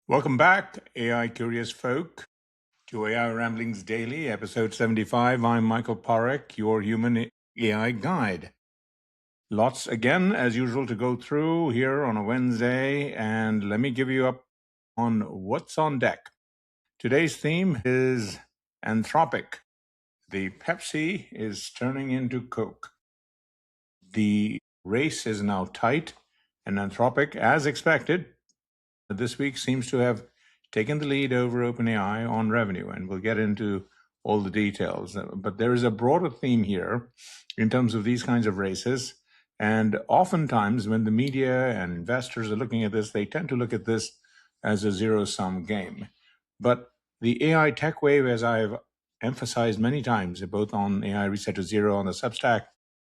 Welcome back, AI curious folk, to AI Ramblings Daily, episode 75. I'm Michael Parekh, your human AI guide. Lots again, as usual, to go through here on a Wednesday, and let me give you up on what's on deck. Today's theme is Anthropic. The Pepsi is turning into Coke. The race is now tight, and Anthropic, as expected, this week seems to have taken the lead over OpenAI on revenue, and we'll get into all the details. But there is a broader theme here in terms of these kinds of races. And oftentimes, when the media and investors are looking at this, they tend to look at this as a zero-sum game. But the AI tech wave, as I've emphasized many times, both on AI Reset to Zero on the Substack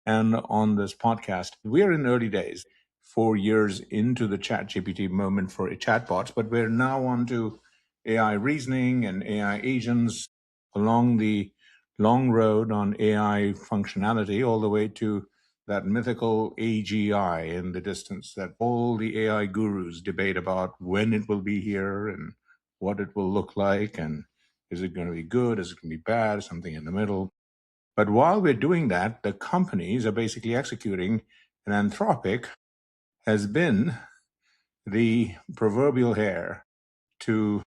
and on this podcast, we are in early days. 4 years into the ChatGPT moment for chatbots, but we're now on to AI reasoning and AI agents along the long road on AI functionality, all the way to that mythical AGI in the distance that all the AI gurus debate about when it will be here and what it will look like, and is it going to be good, is it going to be bad, something in the middle. But while we're doing that, the companies are basically executing, and Anthropic has been the proverbial hare to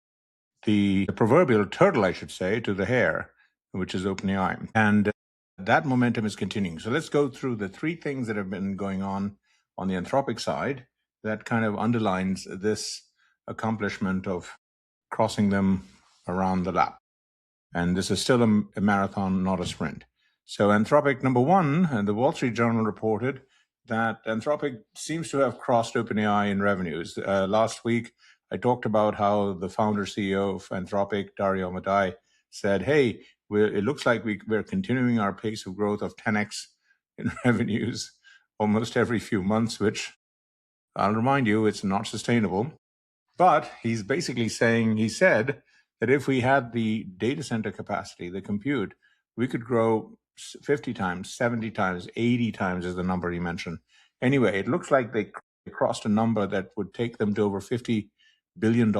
the proverbial turtle, I should say, to the hare, which is OpenAI. And that momentum is continuing. So let's go through the three things that have been going on the Anthropic side that kind of underlines this accomplishment of crossing them around the lap. And this is still a marathon, not a sprint. So Anthropic, number one, the Wall Street Journal reported that Anthropic seems to have crossed OpenAI in revenues. Last week, I talked about how the founder CEO of Anthropic, Dario Amodei, said, hey, it looks like we're continuing our pace of growth of 10x in revenues almost every few months, which I'll remind you, it's not sustainable. But he's basically saying, he said that if we had the data center capacity, the compute, we could grow 50 times, 70 times, 80 times is the number he mentioned. Anyway, it looks like they crossed a number that would take them to over $50 billion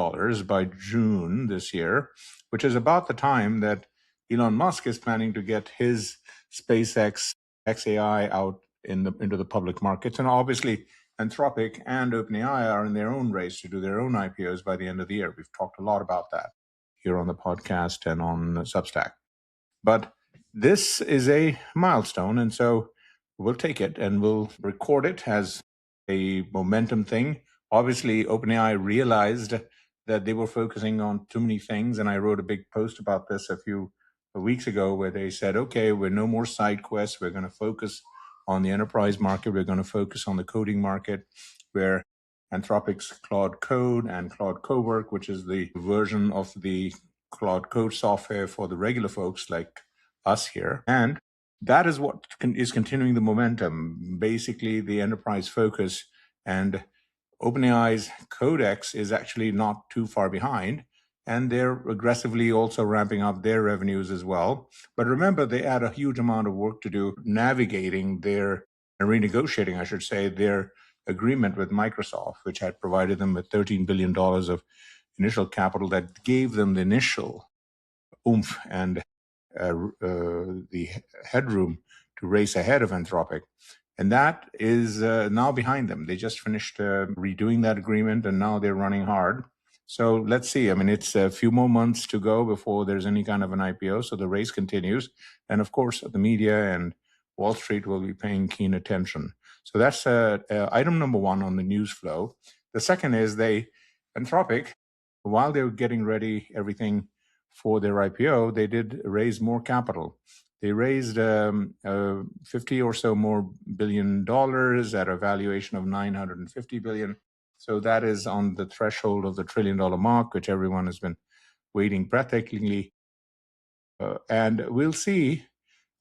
by June this year, which is about the time that Elon Musk is planning to get his SpaceX XAI out into the public markets. And obviously, Anthropic and OpenAI are in their own race to do their own IPOs by the end of the year. We've talked a lot about that here on the podcast and on Substack. But this is a milestone, and so we'll take it and we'll record it as a momentum thing. Obviously, OpenAI realized that they were focusing on too many things, and I wrote a big post about this a few weeks ago where they said, okay, we're no more side quests. We're going to focus on the enterprise market. We're going to focus on the coding market, where Anthropic's Claude Code and Claude Cowork, which is the version of the Claude Code software for the regular folks like us here. And that is what is continuing the momentum, basically the enterprise focus. And OpenAI's Codex is actually not too far behind, and they're aggressively also ramping up their revenues as well. But remember, they had a huge amount of work to do navigating renegotiating, I should say, their agreement with Microsoft, which had provided them with $13 billion of initial capital that gave them the initial oomph and the headroom to race ahead of Anthropic. And that is now behind them. They just finished redoing that agreement, and now they're running hard. So let's see. I mean, it's a few more months to go before there's any kind of an IPO. So the race continues. And of course, the media and Wall Street will be paying keen attention. So that's item number one on the news flow. The second is Anthropic, while they were getting ready everything for their IPO, they did raise more capital. They raised 50 or so more billion dollars at a valuation of 950 billion. So that is on the threshold of the $1 trillion mark, which everyone has been waiting breathtakingly. And we'll see.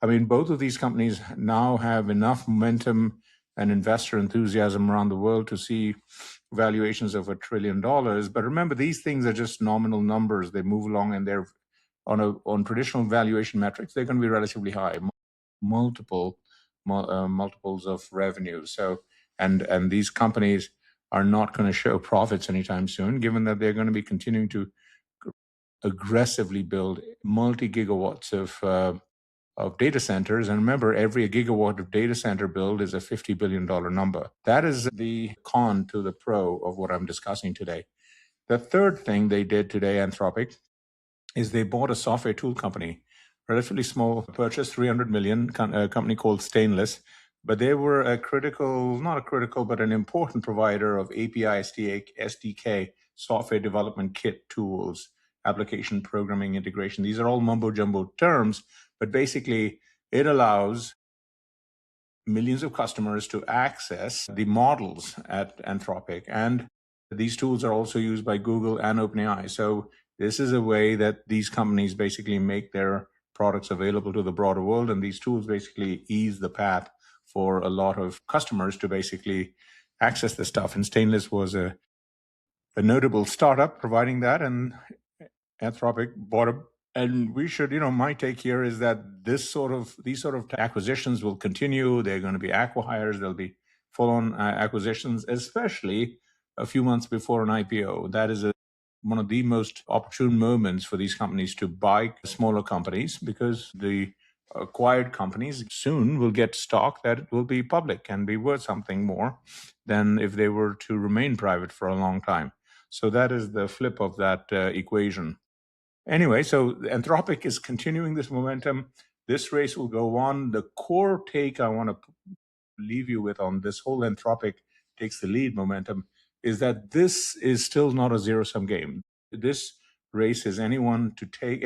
I mean, both of these companies now have enough momentum and investor enthusiasm around the world to see valuations of $1 trillion. But remember, these things are just nominal numbers. They move along, and they're on traditional valuation metrics, they're going to be relatively high, multiples of revenue. So, and these companies are not going to show profits anytime soon, given that they're going to be continuing to aggressively build multi-gigawatts of data centers. And remember, every gigawatt of data center build is a $50 billion number. That is the con to the pro of what I'm discussing today. The third thing they did today, Anthropic, is they bought a software tool company, relatively small purchase, 300 million, a company called Stainless. But they were not a critical, but an important provider of API, SDK, software development kit tools, application programming integration. These are all mumbo jumbo terms, but basically it allows millions of customers to access the models at Anthropic. And these tools are also used by Google and OpenAI. So this is a way that these companies basically make their products available to the broader world. And these tools basically ease the path for a lot of customers to basically access this stuff. And Stainless was a notable startup providing that. And Anthropic bought a, and we should, my take here is that these sort of acquisitions will continue. They're going to be acqui-hires. There'll be full-on acquisitions, especially a few months before an IPO. That is one of the most opportune moments for these companies to buy smaller companies, because the acquired companies soon will get stock that will be public and be worth something more than if they were to remain private for a long time. So that is the flip of that equation. Anyway, so Anthropic is continuing this momentum. This race will go on. The core take I want to leave you with on this whole Anthropic takes the lead momentum is that this is still not a zero-sum game. This race is anyone's to take,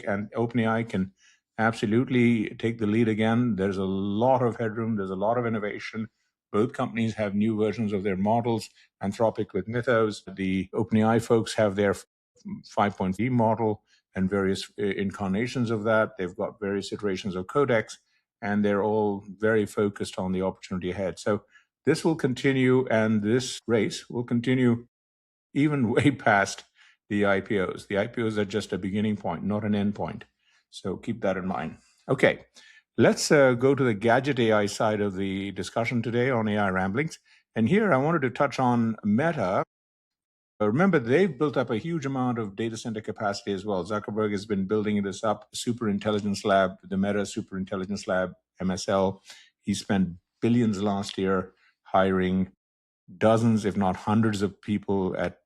and OpenAI can absolutely take the lead again. There's a lot of headroom. There's a lot of innovation. Both companies have new versions of their models. Anthropic with Mythos. The OpenAI folks have their 5.0 model and various incarnations of that. They've got various iterations of Codex, and they're all very focused on the opportunity ahead. So this will continue, and this race will continue even way past the IPOs. The IPOs are just a beginning point, not an end point. So keep that in mind. Okay, let's go to the gadget AI side of the discussion today on AI Ramblings. And here I wanted to touch on Meta. Remember, they've built up a huge amount of data center capacity as well. Zuckerberg has been building this up. Super Intelligence Lab, the Meta Super Intelligence Lab, MSL. He spent billions last year hiring dozens, if not hundreds of people at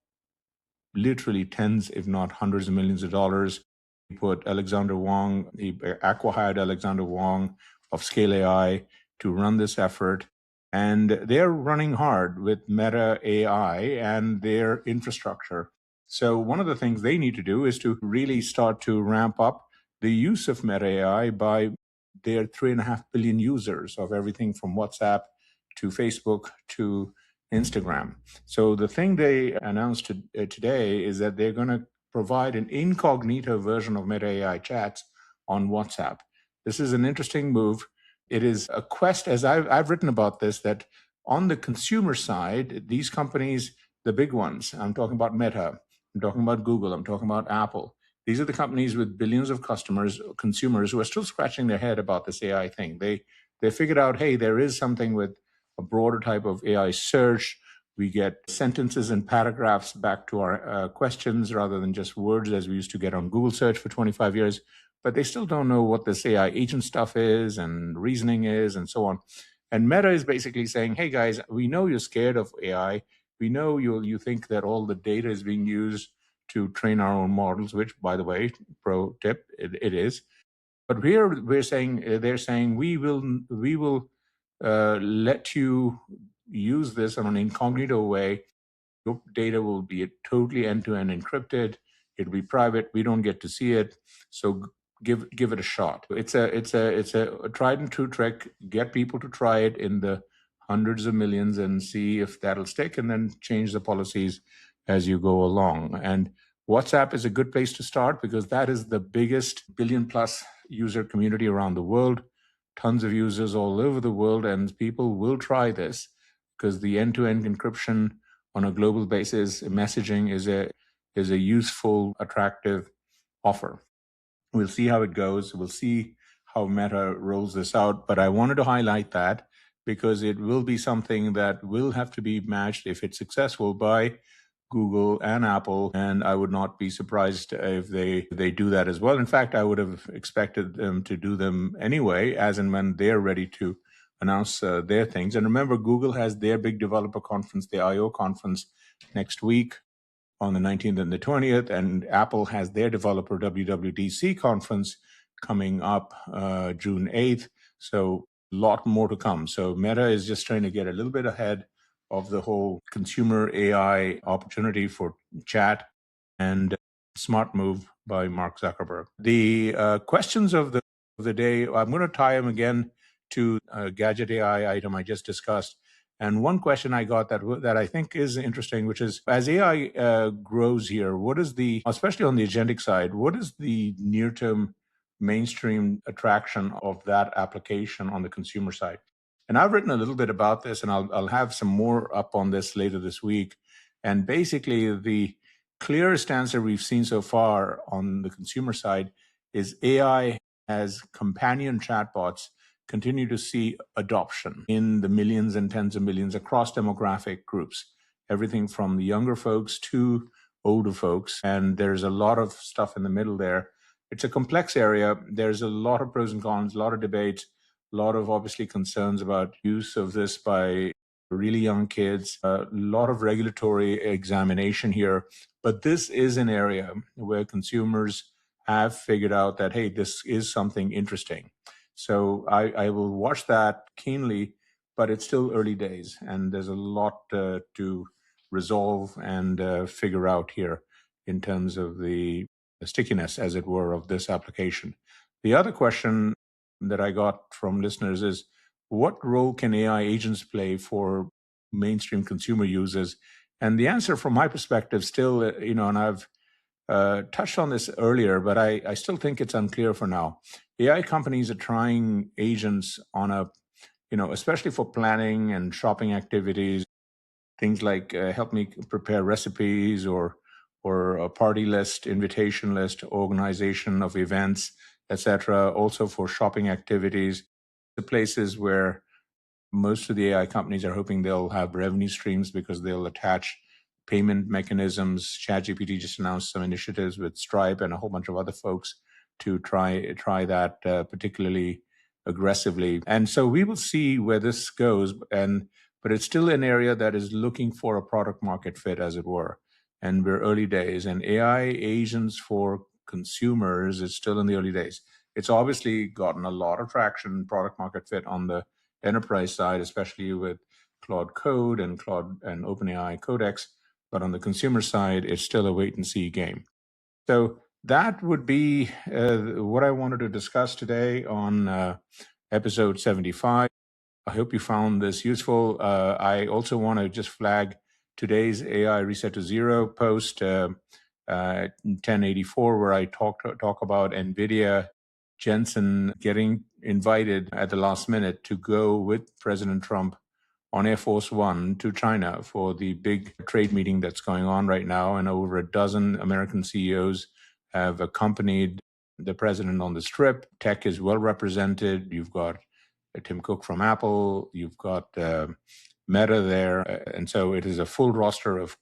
literally tens, if not hundreds of millions of dollars. He put Alexander Wang, he acqui-hired Alexander Wang of Scale AI to run this effort. And they're running hard with Meta AI and their infrastructure. So one of the things they need to do is to really start to ramp up the use of Meta AI by their 3.5 billion users of everything from WhatsApp to Facebook to Instagram. So the thing they announced today is that they're going to provide an incognito version of Meta AI chats on WhatsApp. This is an interesting move. It is a quest, as I've written about this, that on the consumer side, these companies, the big ones, I'm talking about Meta, I'm talking about Google, I'm talking about Apple. These are the companies with billions of customers, consumers, who are still scratching their head about this AI thing. They figured out, hey, there is something with a broader type of AI search. We get sentences and paragraphs back to our questions rather than just words as we used to get on Google search for 25 years. But they still don't know what this AI agent stuff is and reasoning is and so on. And Meta is basically saying, hey guys, we know you're scared of AI. We know you think that all the data is being used to train our own models, which, by the way, pro tip, it is. But they're saying we will let you use this in an incognito way. Your data will be totally end-to-end encrypted. It'll be private. We don't get to see it. So give it a shot. It's a tried and true trick. Get people to try it in the hundreds of millions and see if that'll stick, and then change the policies as you go along. And WhatsApp is a good place to start because that is the biggest billion-plus user community around the world. Tons of users all over the world, and people will try this because the end-to-end encryption on a global basis, messaging is a useful, attractive offer. We'll see how it goes. We'll see how Meta rolls this out. But I wanted to highlight that because it will be something that will have to be matched, if it's successful, by Google and Apple, and I would not be surprised if they do that as well. In fact, I would have expected them to do them anyway, as and when they're ready to announce their things. And remember, Google has their big developer conference, the I/O conference, next week on the 19th and the 20th, and Apple has their developer WWDC conference coming up June 8th. So a lot more to come. So Meta is just trying to get a little bit ahead of the whole consumer AI opportunity for chat, and smart move by Mark Zuckerberg. The questions of the day, I'm going to tie them again to a Gadget AI item I just discussed. And one question I got that I think is interesting, which is, as AI grows here, what is especially on the agentic side, what is the near-term mainstream attraction of that application on the consumer side? And I've written a little bit about this, and I'll have some more up on this later this week. And basically, the clearest answer we've seen so far on the consumer side is AI as companion chatbots continue to see adoption in the millions and tens of millions across demographic groups, everything from the younger folks to older folks. And there's a lot of stuff in the middle there. It's a complex area. There's a lot of pros and cons, a lot of debates, a lot of obviously concerns about use of this by really young kids, a lot of regulatory examination here. But this is an area where consumers have figured out that, hey, this is something interesting. So I will watch that keenly, but it's still early days, and there's a lot to resolve and figure out here in terms of the stickiness, as it were, of this application. The other question that I got from listeners is, what role can AI agents play for mainstream consumer users? And the answer from my perspective still, and I've touched on this earlier, but I still think it's unclear for now. AI companies are trying agents on especially for planning and shopping activities, things like help me prepare recipes or a party list, invitation list, organization of events, etc. Also for shopping activities, the places where most of the AI companies are hoping they'll have revenue streams because they'll attach payment mechanisms. ChatGPT just announced some initiatives with Stripe and a whole bunch of other folks to try that particularly aggressively. And so we will see where this goes, but it's still an area that is looking for a product market fit, as it were. And we're early days. And AI agents for consumers is still in the early days. It's obviously gotten a lot of traction, product market fit on the enterprise side, especially with Claude Code and OpenAI Codex. But on the consumer side, it's still a wait and see game. So that would be what I wanted to discuss today on episode 75. I hope you found this useful. I also want to just flag today's AI Reset to Zero post, 1084, where I talk about NVIDIA Jensen getting invited at the last minute to go with President Trump on Air Force One to China for the big trade meeting that's going on right now. And over a dozen American CEOs have accompanied the president on this trip. Tech is well represented. You've got Tim Cook from Apple. You've got Meta there. And so it is a full roster of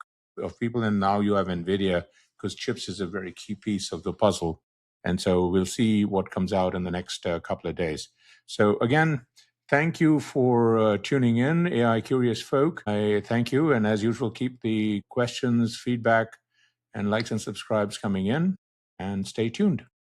people. And now you have NVIDIA, because chips is a very key piece of the puzzle. And so we'll see what comes out in the next couple of days. So again, thank you for tuning in, AI Curious Folk. I thank you. And as usual, keep the questions, feedback, and likes and subscribes coming in. And stay tuned.